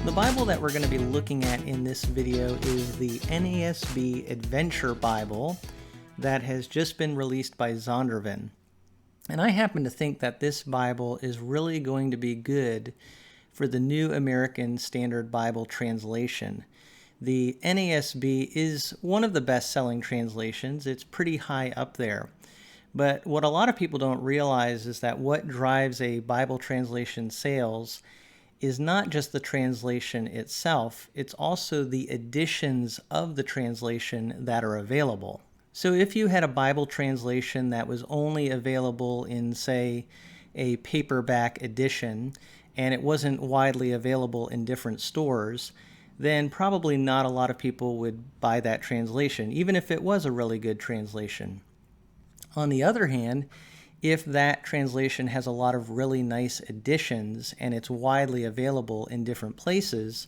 The Bible that we're going to be looking at in this video is the NASB Adventure Bible that has just been released by Zondervan. And I happen to think that this Bible is really going to be good for the New American Standard Bible Translation. The NASB is one of the best-selling translations. It's pretty high up there. But what a lot of people don't realize is that what drives a Bible translation sales is not just the translation itself, it's also the editions of the translation that are available. So if you had a Bible translation that was only available in, say, a paperback edition, and it wasn't widely available in different stores, then probably not a lot of people would buy that translation, even if it was a really good translation. On the other hand, if that translation has a lot of really nice additions and it's widely available in different places,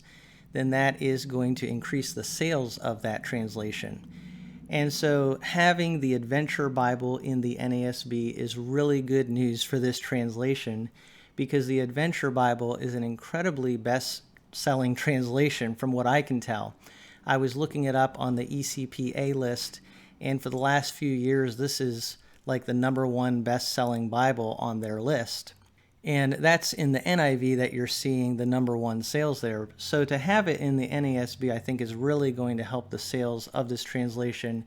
then that is going to increase the sales of that translation. And so having the Adventure Bible in the NASB is really good news for this translation, because the Adventure Bible is an incredibly best-selling translation from what I can tell. I was looking it up on the ECPA list, and for the last few years, this is like the #1 best-selling Bible on their list. And that's in the NIV that you're seeing the #1 sales there. So to have it in the NASB, I think, is really going to help the sales of this translation.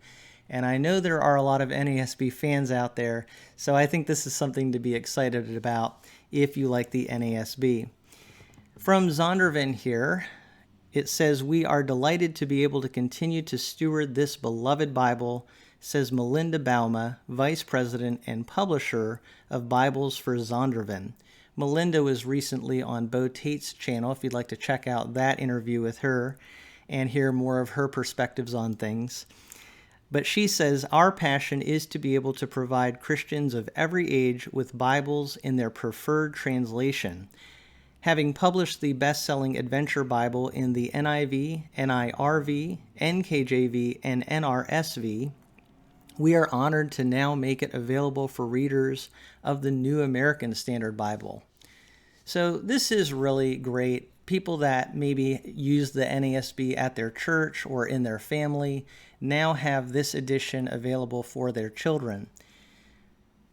And I know there are a lot of NASB fans out there, so I think this is something to be excited about if you like the NASB. From Zondervan here, it says, "We are delighted to be able to continue to steward this beloved Bible," says Melinda Bauma, Vice President and Publisher of Bibles for Zondervan. Melinda was recently on Bo Tate's channel, if you'd like to check out that interview with her and hear more of her perspectives on things. But she says, "Our passion is to be able to provide Christians of every age with Bibles in their preferred translation. Having published the best-selling Adventure Bible in the NIV, NIRV, NKJV, and NRSV, we are honored to now make it available for readers of the New American Standard Bible." So this is really great. People that maybe use the NASB at their church or in their family now have this edition available for their children.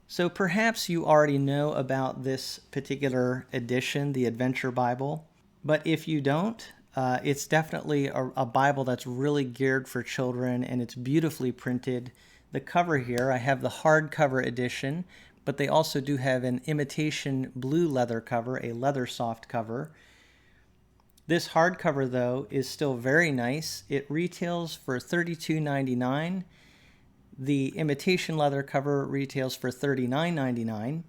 So perhaps you already know about this particular edition, the Adventure Bible, but if you don't, it's definitely a Bible that's really geared for children, and it's beautifully printed. The cover here, I have the hardcover edition, but they also do have an imitation blue leather cover, a leather soft cover. This hardcover, though, is still very nice. It retails for $32.99. The imitation leather cover retails for $39.99,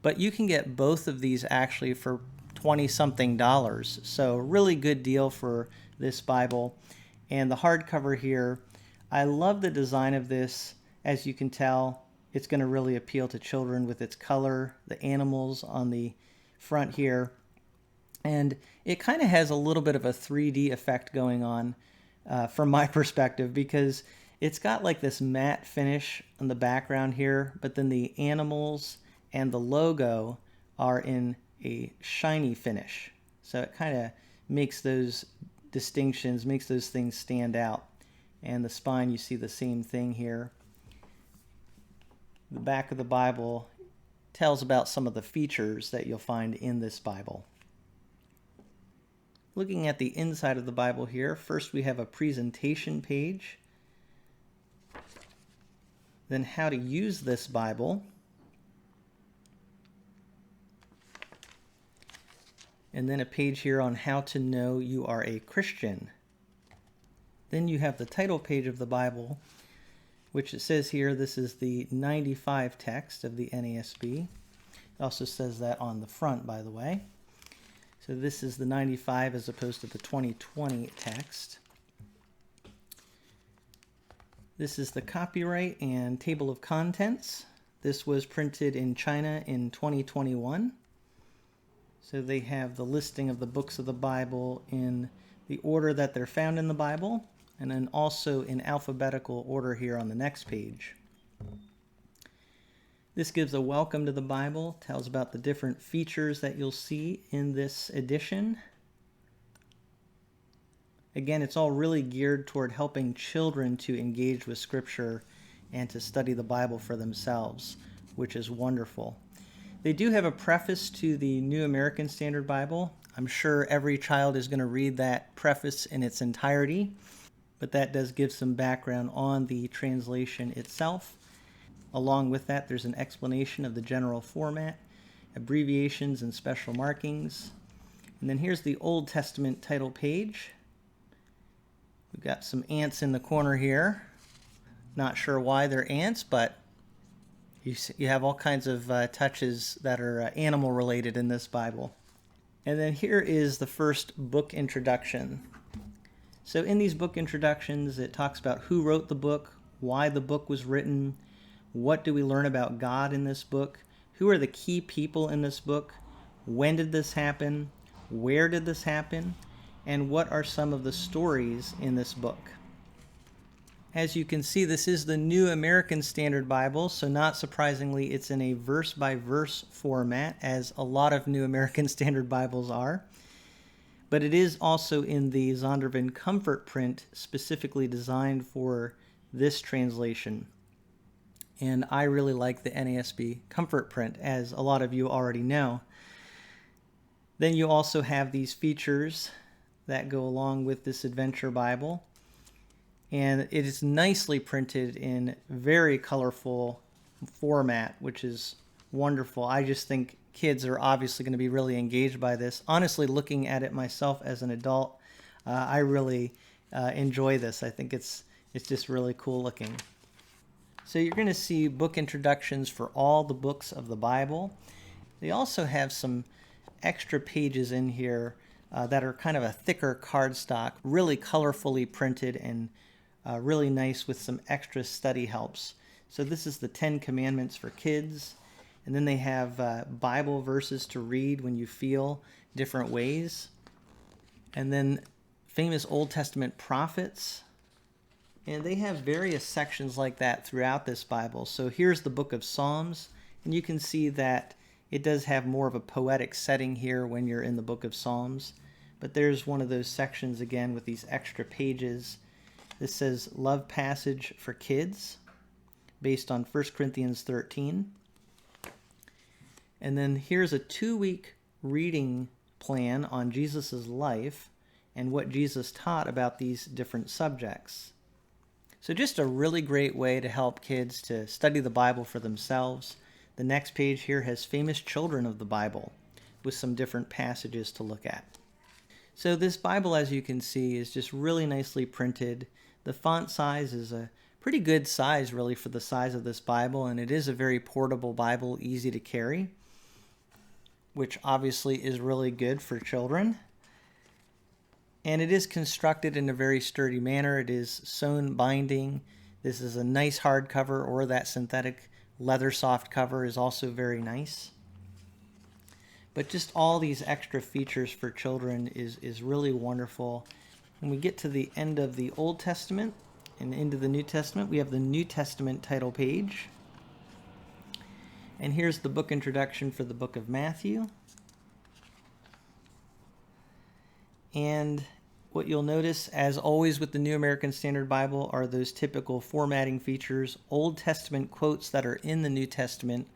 but you can get both of these actually for $20-something. So really good deal for this Bible. And the hardcover here, I love the design of this. As you can tell, it's going to really appeal to children with its color, the animals on the front here. And it kind of has a little bit of a 3D effect going on from my perspective, because it's got like this matte finish on the background here, but then the animals and the logo are in a shiny finish. So it kind of makes those distinctions, makes those things stand out. And the spine, you see the same thing here. The back of the Bible tells about some of the features that you'll find in this Bible. Looking at the inside of the Bible here, first we have a presentation page, then how to use this Bible, and then a page here on how to know you are a Christian. Then you have the title page of the Bible, which it says here this is the 95 text of the NASB. It also says that on the front, by the way. So this is the 95 as opposed to the 2020 text. This is the copyright and table of contents. This was printed in China in 2021. So they have the listing of the books of the Bible in the order that they're found in the Bible, and then also in alphabetical order here on the next page. This gives a welcome to the Bible, tells about the different features that you'll see in this edition. Again, it's all really geared toward helping children to engage with Scripture and to study the Bible for themselves, which is wonderful. They do have a preface to the New American Standard Bible. I'm sure every child is going to read that preface in its entirety, but that does give some background on the translation itself. Along with that, there's an explanation of the general format, abbreviations and special markings. And then here's the Old Testament title page. We've got some ants in the corner here. Not sure why they're ants, but you have all kinds of touches that are animal related in this Bible. And then here is the first book introduction. So in these book introductions, it talks about who wrote the book, why the book was written, what do we learn about God in this book, who are the key people in this book, when did this happen, where did this happen, and what are some of the stories in this book. As you can see, this is the New American Standard Bible, so not surprisingly, it's in a verse-by-verse format, as a lot of New American Standard Bibles are. But it is also in the Zondervan Comfort print, specifically designed for this translation. And I really like the NASB Comfort print, as a lot of you already know. Then you also have these features that go along with this Adventure Bible. And it is nicely printed in very colorful format, which is wonderful. I just think kids are obviously going to be really engaged by this. Honestly, looking at it myself as an adult, I really enjoy this. I think it's just really cool looking. So you're going to see book introductions for all the books of the Bible. They also have some extra pages in here that are kind of a thicker cardstock, really colorfully printed and really nice with some extra study helps. So this is the 10 Commandments for kids. And then they have Bible verses to read when you feel different ways. And then famous Old Testament prophets. And they have various sections like that throughout this Bible. So here's the book of Psalms. And you can see that it does have more of a poetic setting here when you're in the book of Psalms. But there's one of those sections again with these extra pages. This says Love Passage for Kids, based on 1 Corinthians 13. And then here's a 2-week reading plan on Jesus' life and what Jesus taught about these different subjects. So just a really great way to help kids to study the Bible for themselves. The next page here has famous children of the Bible with some different passages to look at. So this Bible, as you can see, is just really nicely printed. The font size is a pretty good size, really, for the size of this Bible, and it is a very portable Bible, easy to carry, which obviously is really good for children. And it is constructed in a very sturdy manner. It is sewn binding. This is a nice hardcover, or that synthetic leather soft cover is also very nice. But just all these extra features for children is really wonderful. When we get to the end of the Old Testament and into the New Testament, we have the New Testament title page. And here's the book introduction for the book of Matthew. And what you'll notice, as always with the New American Standard Bible, are those typical formatting features. Old Testament quotes that are in the New Testament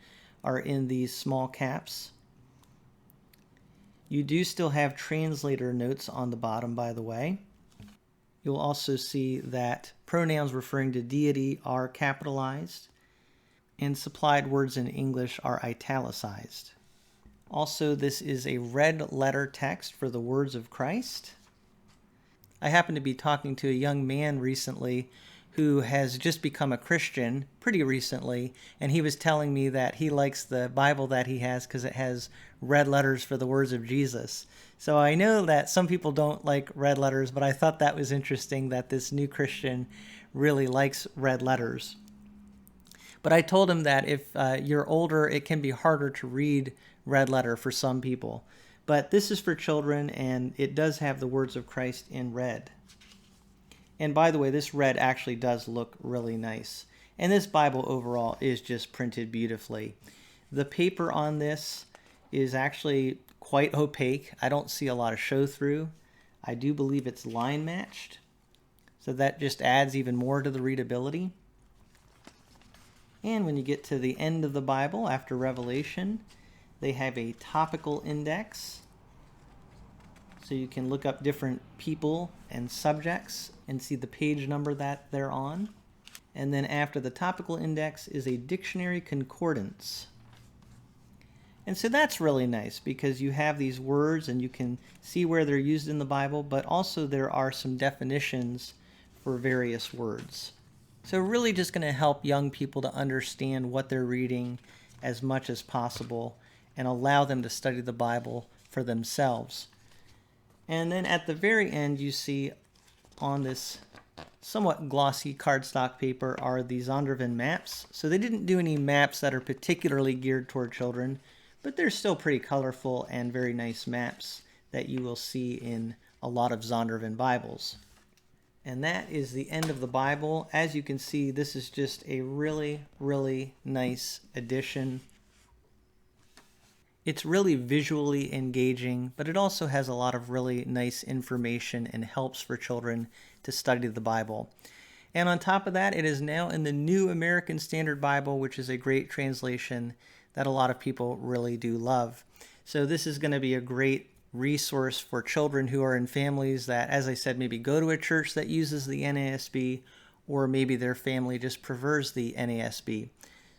are in these small caps. You do still have translator notes on the bottom, by the way. You'll also see that pronouns referring to deity are capitalized, and supplied words in English are italicized. Also, this is a red letter text for the words of Christ. I happened to be talking to a young man recently who has just become a Christian pretty recently, and he was telling me that he likes the Bible that he has because it has red letters for the words of Jesus. So I know that some people don't like red letters, but I thought that was interesting that this new Christian really likes red letters. But I told him that if you're older, it can be harder to read red letter for some people. But this is for children, and it does have the words of Christ in red. And by the way, this red actually does look really nice. And this Bible overall is just printed beautifully. The paper on this is actually quite opaque. I don't see a lot of show through. I do believe it's line matched, so that just adds even more to the readability. And when you get to the end of the Bible after Revelation, they have a topical index, so you can look up different people and subjects and see the page number that they're on. And then after the topical index is a dictionary concordance. And so that's really nice because you have these words and you can see where they're used in the Bible, but also there are some definitions for various words. So really just going to help young people to understand what they're reading as much as possible and allow them to study the Bible for themselves. And then at the very end, you see on this somewhat glossy cardstock paper are the Zondervan maps. So they didn't do any maps that are particularly geared toward children, but they're still pretty colorful and very nice maps that you will see in a lot of Zondervan Bibles. And that is the end of the Bible. As you can see, this is just a really, really nice edition. It's really visually engaging, but it also has a lot of really nice information and helps for children to study the Bible. And on top of that, it is now in the New American Standard Bible, which is a great translation that a lot of people really do love. So this is going to be a great resource for children who are in families that, as I said, maybe go to a church that uses the NASB, or maybe their family just prefers the NASB.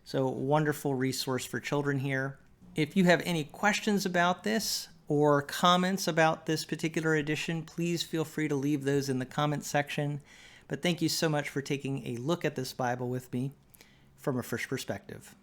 So wonderful resource for children here. If you have any questions about this or comments about this particular edition, please feel free to leave those in the comments section. But thank you so much for taking a look at this Bible with me from a First Perspective.